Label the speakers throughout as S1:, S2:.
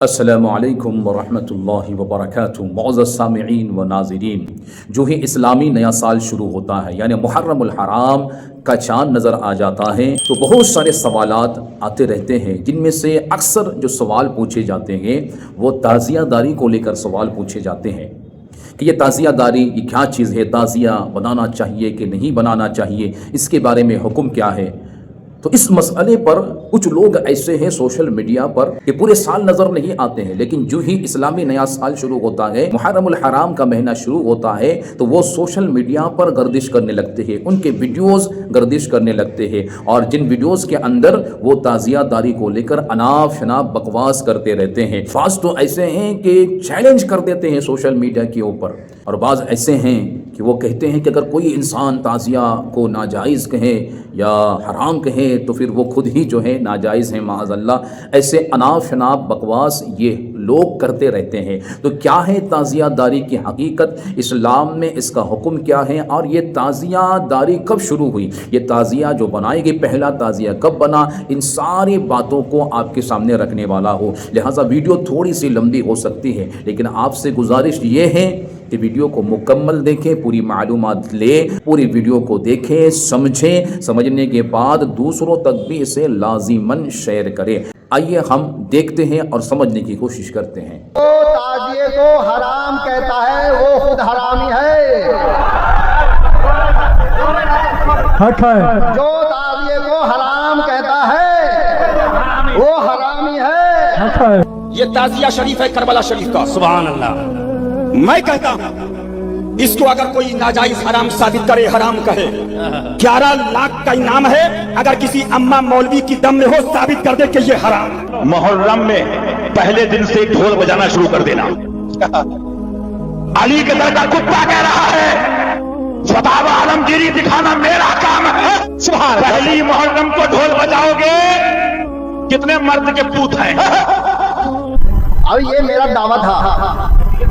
S1: السلام علیکم ورحمۃ اللہ وبرکاتہ۔ معزز سامعین و ناظرین، جو ہی اسلامی نیا سال شروع ہوتا ہے یعنی محرم الحرام کا چاند نظر آ جاتا ہے تو بہت سارے سوالات آتے رہتے ہیں، جن میں سے اکثر جو سوال پوچھے جاتے ہیں وہ تعزیہ داری کو لے کر سوال پوچھے جاتے ہیں کہ یہ تعزیہ داری یہ کیا چیز ہے، تعزیہ بنانا چاہیے کہ نہیں بنانا چاہیے، اس کے بارے میں حکم کیا ہے۔ تو اس مسئلے پر کچھ لوگ ایسے ہیں سوشل میڈیا پر کہ پورے سال نظر نہیں آتے ہیں، لیکن جو ہی اسلامی نیا سال شروع ہوتا ہے، محرم الحرام کا مہینہ شروع ہوتا ہے تو وہ سوشل میڈیا پر گردش کرنے لگتے ہیں، ان کے ویڈیوز گردش کرنے لگتے ہیں، اور جن ویڈیوز کے اندر وہ تعزیہ داری کو لے کر اناپ شناپ بکواس کرتے رہتے ہیں۔ بعض تو ایسے ہیں کہ چیلنج کر دیتے ہیں سوشل میڈیا کے اوپر، اور بعض ایسے ہیں کہ وہ کہتے ہیں کہ اگر کوئی انسان تعزیہ کو ناجائز کہے یا حرام کہے تو پھر وہ خود ہی جو ہے ناجائز ہیں، معاذ اللہ۔ ایسے اناپ شناپ بکواس یہ لوگ کرتے رہتے ہیں۔ تو کیا ہے تعزیہ داری کی حقیقت، اسلام میں اس کا حکم کیا ہے، اور یہ تعزیہ داری کب شروع ہوئی، یہ تعزیہ جو بنائی گئی پہلا تعزیہ کب بنا، ان ساری باتوں کو آپ کے سامنے رکھنے والا ہو۔ لہٰذا ویڈیو تھوڑی سی لمبی ہو سکتی ہے، لیکن آپ سے گزارش یہ ہے کہ ویڈیو کو مکمل دیکھیں، پوری معلومات لیں، پوری ویڈیو کو دیکھیں، سمجھیں، سمجھنے کے بعد دوسروں تک بھی اسے لازماً شیئر کریں۔ آئیے ہم دیکھتے ہیں اور سمجھنے کی کوشش کرتے ہیں۔
S2: جو تعزیے کو حرام کہتا ہے وہ خود حرامی ہے۔ جو تعزیے کو حرام کہتا ہے وہ حرامی ہے۔
S3: یہ تعزیہ شریف ہے کربلا شریف کا، سبحان اللہ۔ میں کہتا ہوں اس کو اگر کوئی ناجائز حرام ثابت کرے، حرام کہے، 11 لاکھ کا انعام ہے۔ اگر کسی اماں مولوی کی دم میں ہو ثابت کر دے کہ یہ حرام۔
S4: محرم میں پہلے دن سے ڈھول بجانا شروع کر دینا۔ علی کے در کا کتا کہہ رہا ہے فتاوی عالمگیری دکھانا میرا کام ہے۔ پہلی محرم کو ڈھول بجاؤ گے، کتنے مرد کے پوت ہیں۔
S2: اب یہ میرا دعویٰ تھا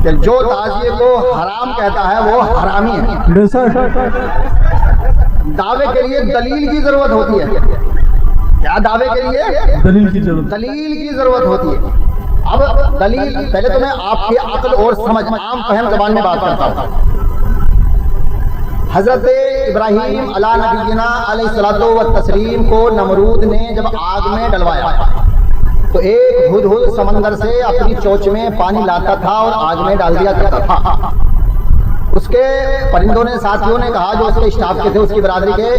S2: کہ جو تعزیے کو حرام کہتا ہے وہ حرامی ہے۔ دعوے کے لیے دلیل کی ضرورت ہوتی ہے۔ کیا دعوے کے لیے دلیل کی ضرورت ہوتی ہے۔ اب دلیل پہلے تو میں آپ کی عقل اور سمجھ عام فہم زبان میں بات کرتا ہوں۔ حضرت ابراہیم علیہ نبینا علیہ الصلوۃ والتسلیم کو نمرود نے جب آگ میں ڈلوایا تو ایک ہدہد سمندر سے اپنی چونچ میں پانی لاتا تھا اور آگ میں ڈال دیا کرتا تھا۔ اس کے پرندوں نے، ساتھیوں نے کہا جو اس کے اسٹاف کے تھے، اس کی برادری کے،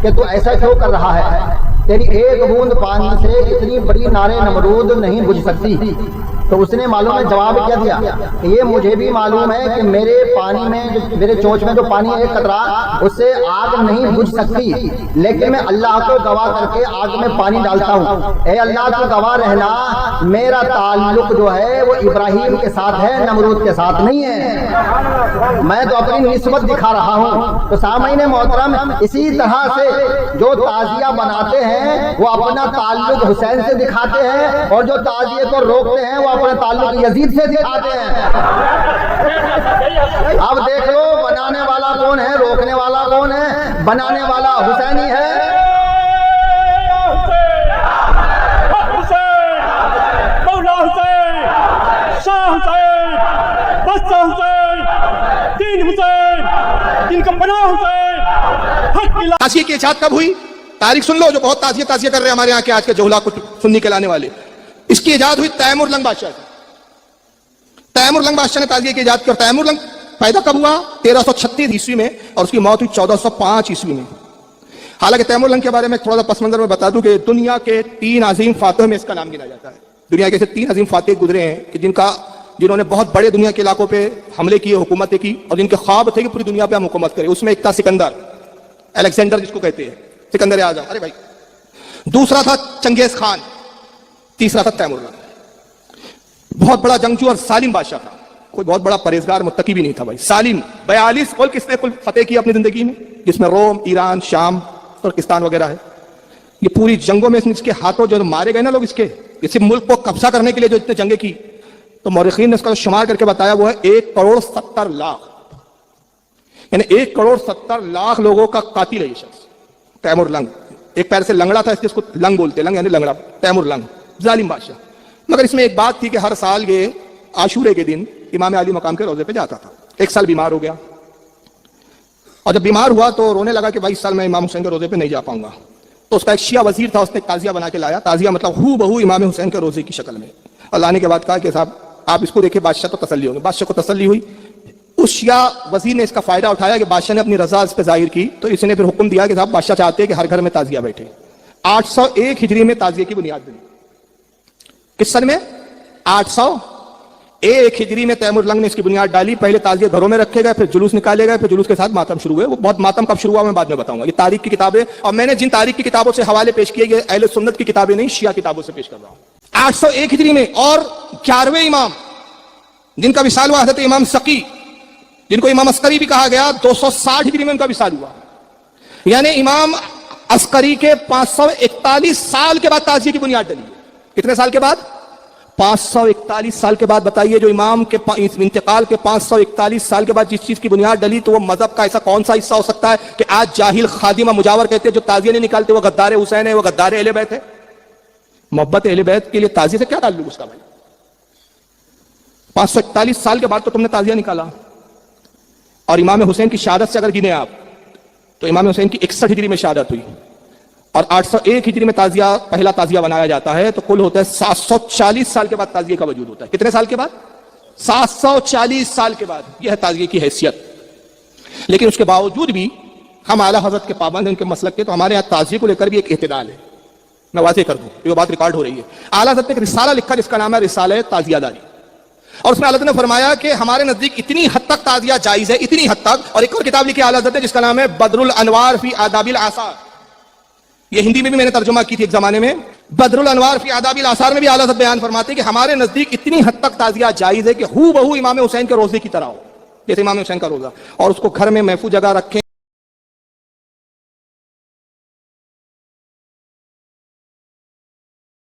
S2: کہ تو ایسا کیوں کر رہا ہے، تیری ایک بوند پانی سے اتنی بڑی نار نمرود نہیں بجھ سکتی۔ تو اس نے معلوم ہے جواب کیا دیا کہ یہ مجھے بھی معلوم ہے کہ میرے پانی میں، میرے چونچ میں جو پانی ایک قطرہ، اس سے آگ نہیں بجھ سکتی، لیکن میں اللہ کو گواہ کر کے آگ میں پانی ڈالتا ہوں۔ اے اللہ تو گواہ رہنا، میرا تعلق جو ہے وہ ابراہیم کے ساتھ ہے، نمرود کے ساتھ نہیں ہے۔ میں تو اپنی نسبت دکھا رہا ہوں۔ تو سامعین محترم، اسی طرح سے جو تعزیہ بناتے ہیں وہ اپنا تعلق حسین سے دکھاتے ہیں، اور جو تعزیے کو روکتے ہیں وہ اپنا تعلق یزید سے دکھاتے ہیں۔ اب دیکھ لو بنانے والا کون ہے، روکنے والا کون ہے۔ بنانے والا حسینی ہے،
S5: مولا حسین، شاہ حسین، بادشاہ حسین، دین حسین، ان کا پناہ حسین۔
S3: تعزیے کی ایجاد کب ہوئی؟ تاریخ سن لو، جو بہت تعزیہ کر رہے ہیں ہمارے یہاں کے آج کے جوہلا کو سننے کے لانے والے۔ اس کی ایجاد ہوئی تیمور لنگ بادشاہ کی۔ تیمور لنگ بادشاہ نے تعزیے کی ایجاد کی، اور تیمور لنگ پیدا کب ہوا؟ 1336 عیسوی میں، اور اس کی موت ہوئی 1405 عیسوی میں۔ حالانکہ تیمور لنگ کے بارے میں تھوڑا سا پس منظر میں بتا دوں کہ دنیا کے 3 عظیم فاتحوں میں اس کا نام گنا جاتا ہے۔ دنیا کے ایسے 3 عظیم فاتح گزرے ہیں کہ جنہوں نے بہت بڑے دنیا کے علاقوں پہ حملے کیے، حکومتیں کی، اور جن کے خواب تھے کہ پوری دنیا پہ ہم حکومت کریں۔ اس میں ایک تھا سکندر، الیگزینڈر جس کو کہتے ہیں، سکندر اعظم، ارے بھائی۔ دوسرا تھا چنگیز خان، تیسرا تھا تیمور لنگ۔ بہت بڑا جنگجو اور سالم بادشاہ تھا، کوئی بہت بڑا پرہیزگار متقی بھی نہیں تھا بھائی۔ سالم 42 ملک اس نے کل فتح کیا اپنی زندگی میں، جس میں روم، ایران، شام، ترکستان وغیرہ ہے۔ یہ پوری جنگوں میں اس کے ہاتھوں جو مارے گئے نا لوگ، اس ملک کو قبضہ کرنے کے لیے جو اتنے جنگیں کی، تو مورخین نے اس کا شمار کر کے بتایا وہ ہے 1,70,00,000، یعنی 1,70,00,000 لوگوں کا قاتل ہے یہ شخص تیمور لنگ۔ ایک پیر سے لنگڑا تھا، اس کو لنگ بولتے، لنگ یعنی لنگڑا، تیمور لنگ، ظالم بادشاہ۔ مگر اس میں ایک بات تھی کہ ہر سال یہ عاشورے کے دن امام علی مقام کے روزے پہ جاتا تھا. ایک سال بیمار ہو گیا اور جب بیمار ہوا تو رونے لگا کہ بھائی اس سال میں امام حسین کے روزے پہ نہیں جا پاؤں گا. تو اس کا ایک شیعہ وزیر تھا, اس نے ایک تعزیہ بنا کے لایا. تعزیہ مطلب ہو بہو امام حسین کے روزے کی شکل میں. اور لانے کے بعد کہا کہ صاحب آپ اس کو دیکھیں, بادشاہ تو تسلی ہوگی. بادشاہ کو تسلی ہوئی. اس شیعہ وزیر نے اس کا فائدہ اٹھایا کہ بادشاہ نے اپنی رضا اس پہ ظاہر کی, تو اس نے پھر حکم دیا کہ صاحب بادشاہ چاہتے ہیں کہ ہر گھر میں تعزیہ بیٹھے. 801 ہجری میں تعزیہ کی بنیاد بنی. کس سن میں؟ 801 ہجری میں تیمور لنگ نے اس کی بنیاد ڈالی. پہلے تعزیہ گھروں میں رکھے گئے, پھر جلوس نکالے گئے, پھر جلوس کے ساتھ ماتم شروع ہوئے. وہ بہت ماتم کب شروع ہوا میں بعد میں بتاؤں گا. یہ تاریخ کی کتابیں, اور میں نے جن تاریخ کی کتابوں سے حوالے پیش کیے, یہ اہل سنت کی کتابیں نہیں, شیعہ کتابوں سے پیش کر رہا ہوں. 801 ہجری میں. اور 11ویں امام جن کا وصال ہوا حضرت امام سقی, جن کو امام عسکری بھی کہا گیا, 260 ہجری میں ان کا وصال ہوا. یعنی امام عسکری کے 541 سال کے بعد تعزیہ کی بنیاد ڈلی. کتنے سال کے بعد؟ 541 سال کے بعد. بتائیے جو امام کے انتقال کے 541 سال کے بعد جس چیز کی بنیاد ڈلی, تو وہ مذہب کا ایسا کون سا حصہ ہو سکتا ہے کہ آج جاہل خادم و مجاور کہتے ہیں جو تعزیہ نہیں نکالتے وہ غدار حسین ہے, وہ غدار اہل بیت ہے. محبت اہل بیت کے لیے تعزیہ سے کیا تعلق اس کا بھائی؟ 541 سال کے بعد تو تم نے تعزیہ نکالا. اور امام حسین کی شہادت سے اگر گنے آپ تو امام حسین کی 61 ہجری میں شہادت ہوئی, اور 801 ہجری میں تعزیہ پہلا تعزیہ بنایا جاتا ہے. تو کل ہوتا ہے 740 سال کے بعد تعزیہ کا وجود ہوتا ہے. کتنے سال کے بعد؟ 740 سال کے بعد. یہ ہے تعزیہ کی حیثیت. لیکن اس کے باوجود بھی ہم اعلیٰ حضرت کے پابند ہیں, ان کے مسلک کے, تو ہمارے یہاں تعزیہ کو لے کر بھی ایک اعتدال ہے. میں واضح کر دوں, یہ بات ریکارڈ ہو رہی ہے. اعلیٰ حضرت نے ایک رسالہ لکھا جس کا نام ہے رسالہ تعزیہ داری, اور اس میں اعلیٰ حضرت نے فرمایا کہ ہمارے نزدیک اتنی حد تک تعزیہ جائز ہے, اتنی حد تک. اور ایک اور کتاب لکھی اعلیٰ حضرت نے جس کا نام ہے بدر الانوار فی آداب الآثار. یہ ہندی میں بھی میں نے ترجمہ کی تھی ایک زمانے میں. بدر الانوار فی آداب الآثار میں بھی اعلیٰ حضرت بیان فرماتے ہیں کہ ہمارے نزدیک اتنی حد تک تعزیہ جائز ہے کہ ہو بہو امام حسین کے روزے کی طرح ہو, جیسے امام حسین کا روزہ, اور اس کو گھر میں محفوظ جگہ رکھیں.